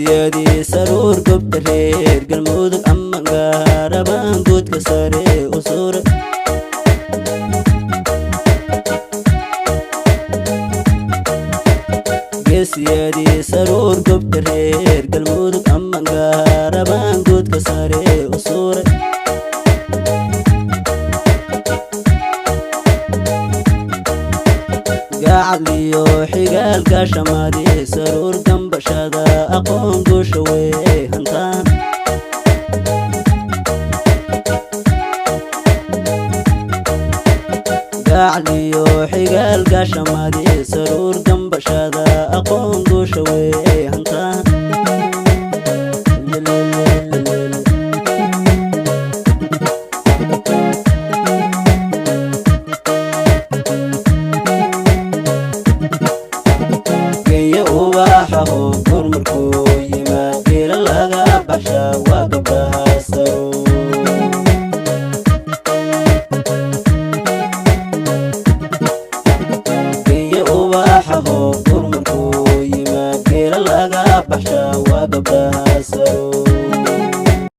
geesiyadii saruur gobta reer galmudug ama gaarabaan guudka sare u suray geesiyadii saruur gobta reer galmudug ama gaarabaan guudka sare u suray gacaliyo xigaalka shamaadii saruur gambashada aqoon guusha way hantaan gacaliyo xigaalka shamaadii saruur gambashada aqoon guusha way hantaan gurmarku